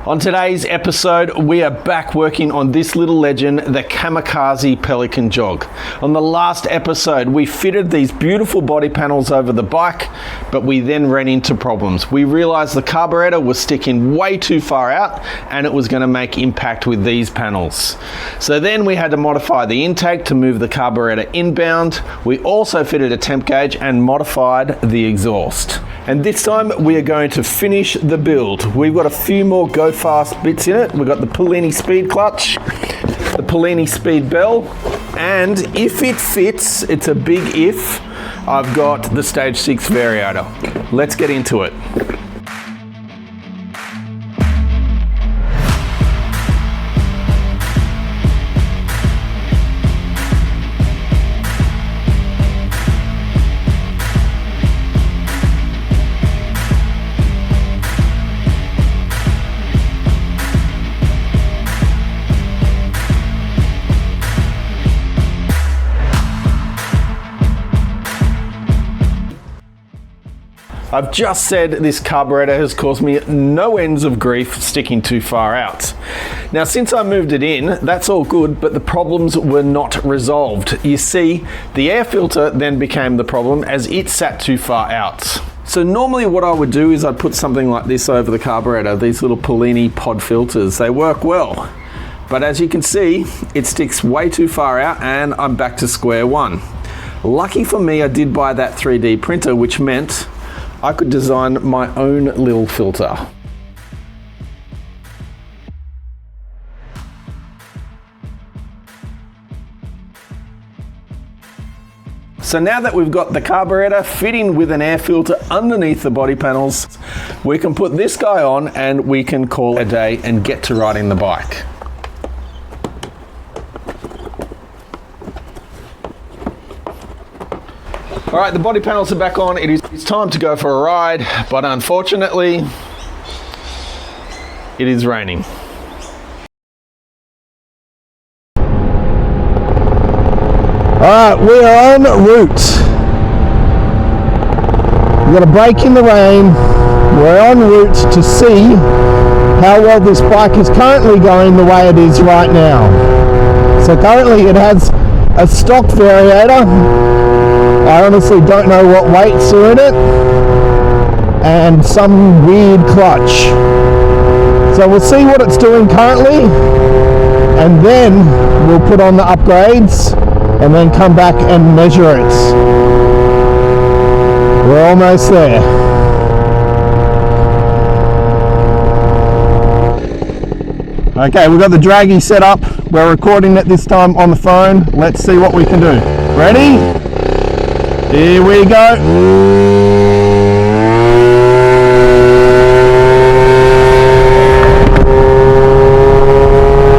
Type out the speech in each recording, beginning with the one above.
On today's episode, we are back working on this little legend, the Kamikaze Pelican Jog. On the last episode, we fitted these beautiful body panels over the bike, but we then ran into problems. We realized the carburetor was sticking way too far out and it was going to make impact with these panels. So then we had to modify the intake to move the carburetor inbound. We also fitted a temp gauge and modified the exhaust. And this time we are going to finish the build. We've got a few more go fast bits in it. We've got the Polini speed clutch, the Polini speed bell, and if it fits, it's a big if, I've got the stage 6 Variator. Let's get into it. I've just said this carburetor has caused me no ends of grief sticking too far out. Now, since I moved it in, that's all good, but the problems were not resolved. You see, the air filter then became the problem as it sat too far out. So normally what I would do is I'd put something like this over the carburetor, these little Polini pod filters. They work well, but as you can see, it sticks way too far out and I'm back to square one. Lucky for me, I did buy that 3D printer, which meant I could design my own little filter. So now that we've got the carburetor fitting with an air filter underneath the body panels, we can put this guy on and we can call it a day and get to riding the bike. All right, the body panels are back on. It's time to go for a ride, but unfortunately, it is raining. All right, we are en route. We've got a break in the rain. We're en route to see how well this bike is currently going the way it is right now. So currently it has a stock Variator. I honestly don't know what weights are in it, and some weird clutch. So we'll see what it's doing currently, and then we'll put on the upgrades and then come back and measure it. We're almost there. Okay, we've got the draggy set up. We're recording it this time on the phone. Let's see what we can do. Ready? Here we go.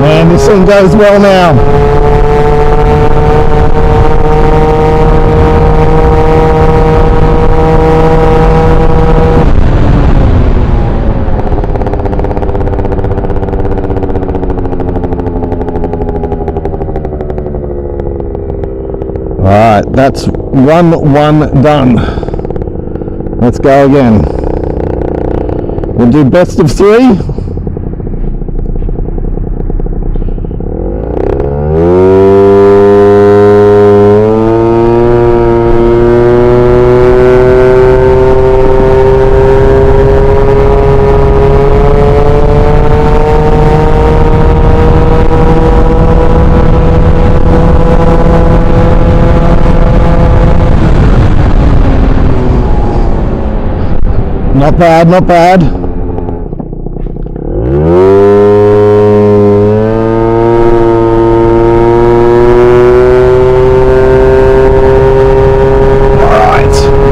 Man, this thing goes well now. Alright, that's run one done. Let's go again. We'll do best of 3. Not bad, not bad. All right.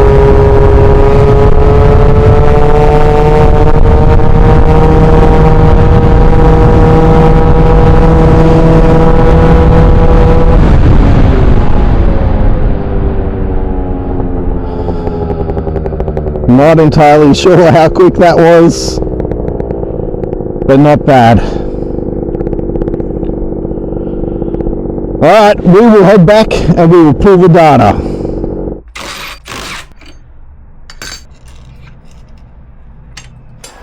Not entirely sure how quick that was, but not bad. Alright, we will head back and we will pull the data.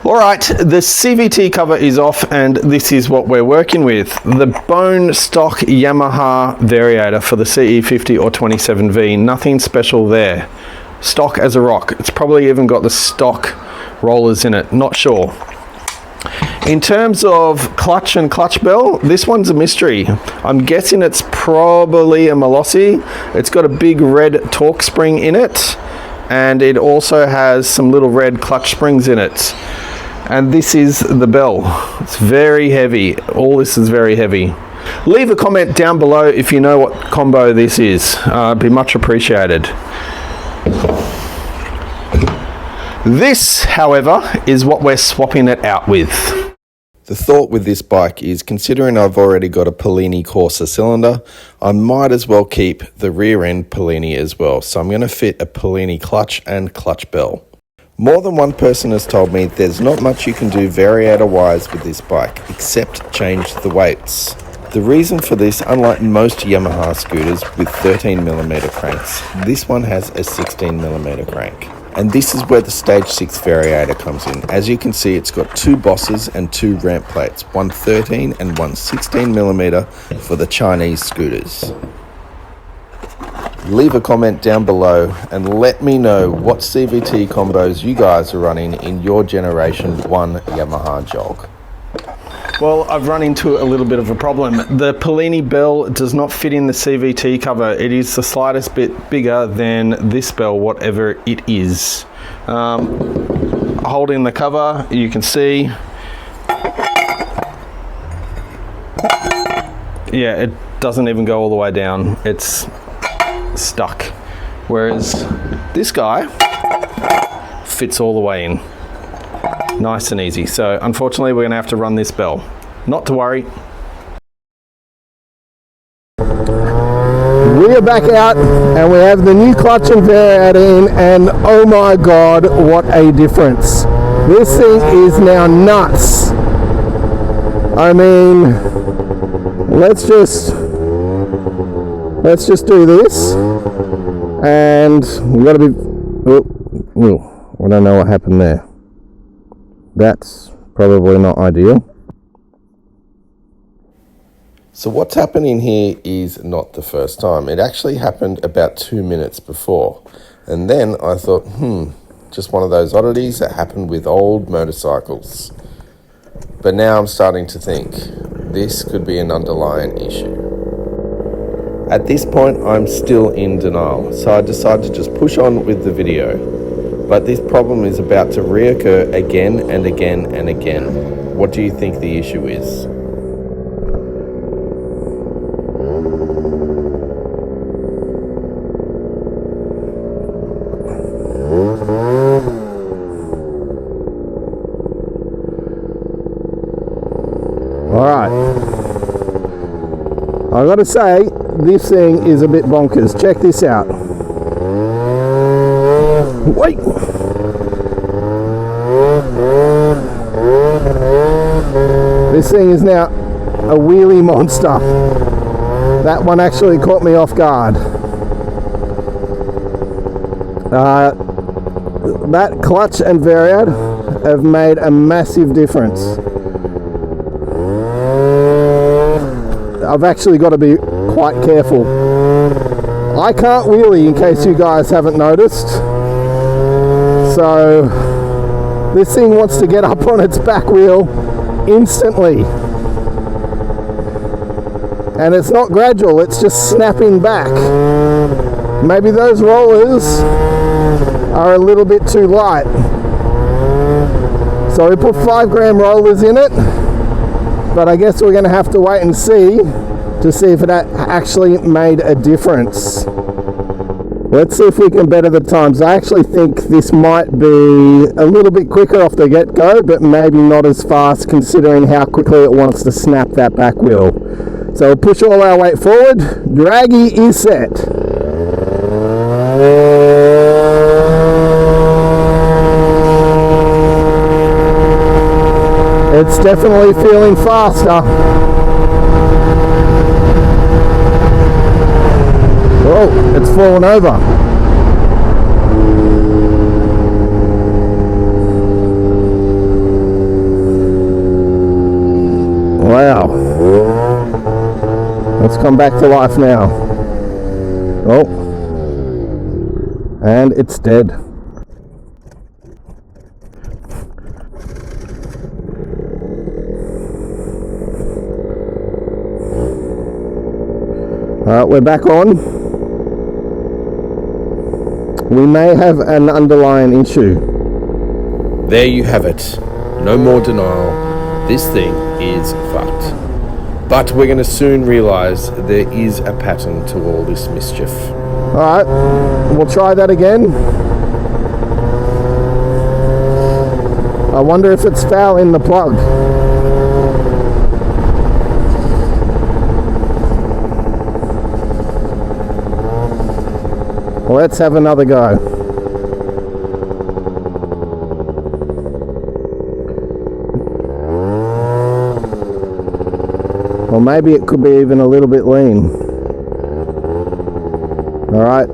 All right, the CVT cover is off and this is what we're working with. The bone stock Yamaha Variator for the CE50 or 27V, nothing special there. Stock as a rock. It's probably even got the stock rollers in it, not sure. In terms of clutch and clutch bell, this one's a mystery. I'm guessing it's probably a Molossi. It's got a big red torque spring in it, and it also has some little red clutch springs in it. And this is the bell. It's very heavy. All this is very heavy. Leave a comment down below if you know what combo this is. It'd be much appreciated. This, however, is what we're swapping it out with. The thought with this bike is, considering I've already got a Polini Corsa cylinder, I might as well keep the rear end Polini as well. So I'm going to fit a Polini clutch and clutch bell. More than one person has told me there's not much you can do variator wise with this bike, except change the weights. The reason for this, unlike most Yamaha scooters with 13mm cranks, this one has a 16mm crank. And this is where the Stage 6 Variator comes in. As you can see, it's got two bosses and two ramp plates, one 13 and one 16mm for the Chinese scooters. Leave a comment down below and let me know what CVT combos you guys are running in your Generation 1 Yamaha Jog. Well, I've run into a little bit of a problem. The Polini bell does not fit in the CVT cover. It is the slightest bit bigger than this bell, whatever it is. Holding the cover, you can see. Yeah, it doesn't even go all the way down. It's stuck. Whereas this guy fits all the way in. Nice and easy. So unfortunately we're going to have to run this bell. Not to worry. We are back out and we have the new clutch and variator in, and oh my god, what a difference. This thing is now nuts. I mean, let's just do this, and we got to be, I don't know what happened there. That's probably not ideal. So what's happening here is not the first time. It actually happened about 2 minutes before. And then I thought, just one of those oddities that happen with old motorcycles. But now I'm starting to think this could be an underlying issue. At this point, I'm still in denial, so I decided to just push on with the video. But this problem is about to reoccur again and again and again. What do you think the issue is? Alright, I gotta say, this thing is a bit bonkers. Check this out. Wait! This thing is now a Wheelie Monster. That one actually caught me off guard. That clutch and variator have made a massive difference. I've actually got to be quite careful. I can't wheelie, in case you guys haven't noticed. So this thing wants to get up on its back wheel instantly. And it's not gradual, it's just snapping back. Maybe those rollers are a little bit too light. So we put 5 gram rollers in it, but I guess we're going to have to wait and see to see if it actually made a difference. Let's see if we can better the times. I actually think this might be a little bit quicker off the get-go, but maybe not as fast considering how quickly it wants to snap that back wheel. So we'll push all our weight forward. Draggy is set. It's definitely feeling faster. Oh, it's fallen over. Wow. Let's come back to life now. Oh. And it's dead. Alright, we're back on. We may have an underlying issue. There you have it. No more denial. This thing is fucked. But we're going to soon realise there is a pattern to all this mischief. Alright, we'll try that again. I wonder if it's foul in the plug. Let's have another go. Or maybe it could be even a little bit lean. Alright.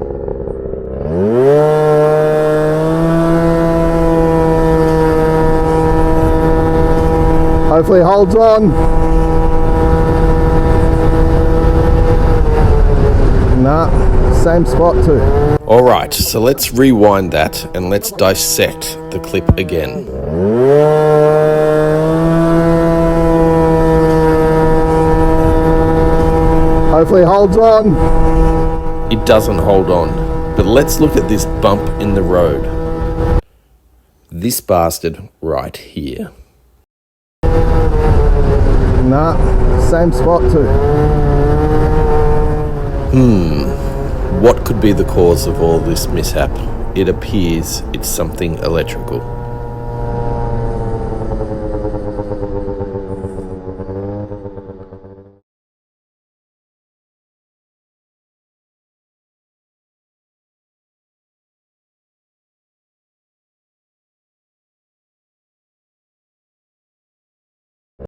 Hopefully it holds on. Nah, same spot too. Alright, so let's rewind that and let's dissect the clip again. Hopefully it holds on. It doesn't hold on, but let's look at this bump in the road. This bastard right here. Nah, same spot too. What could be the cause of all this mishap? It appears it's something electrical.